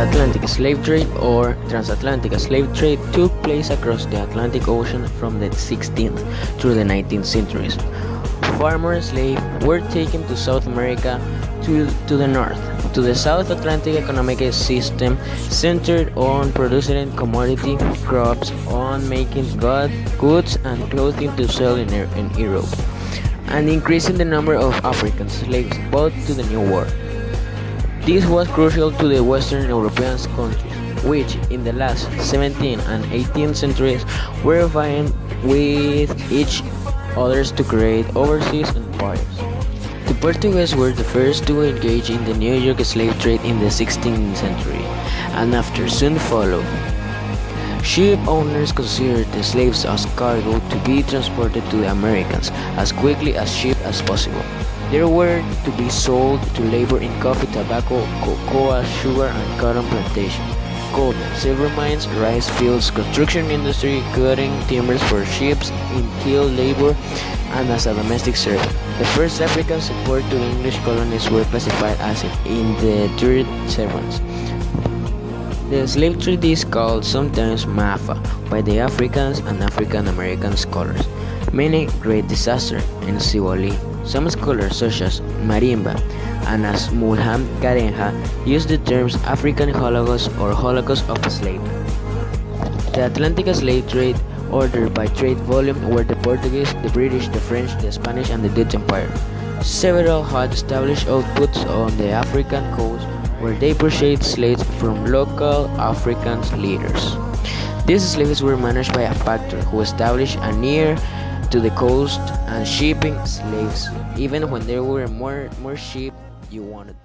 Atlantic slave trade or transatlantic slave trade took place across the Atlantic Ocean from the 16th through the 19th centuries. Farmer slaves were taken to South America to the north. To the South Atlantic economic system centered on producing commodity crops, on making goods and clothing to sell in Europe, and increasing the number of African slaves brought to the New World. This was crucial to the Western European countries, which in the last 17th and 18th centuries were vying with each other to create overseas empires. The Portuguese were the first to engage in the New York slave trade in the 16th century, and after soon followed. Ship owners considered the slaves as cargo to be transported to the Americans as quickly as cheap as possible. They were to be sold to labor in coffee, tobacco, cocoa, sugar, and cotton plantations, gold and silver mines, rice fields, construction industry, cutting timbers for ships, in field labor, and as a domestic servant. The first African support to the English colonies were classified as indentured servants. The slave trade is called sometimes Maafa by the Africans and African American scholars, meaning great disaster in Siwali. Some scholars such as Marimba and as Mulham Karenha use the terms African Holocaust or Holocaust of slavery. The Atlantic slave trade ordered by trade volume were the Portuguese, the British, the French, the Spanish, and the Dutch Empire. Several had established outposts on the African coast where they purchased slaves from local African leaders. These slaves were managed by a factor who established a near to the coast and shipping slaves even when there were more sheep you wanted.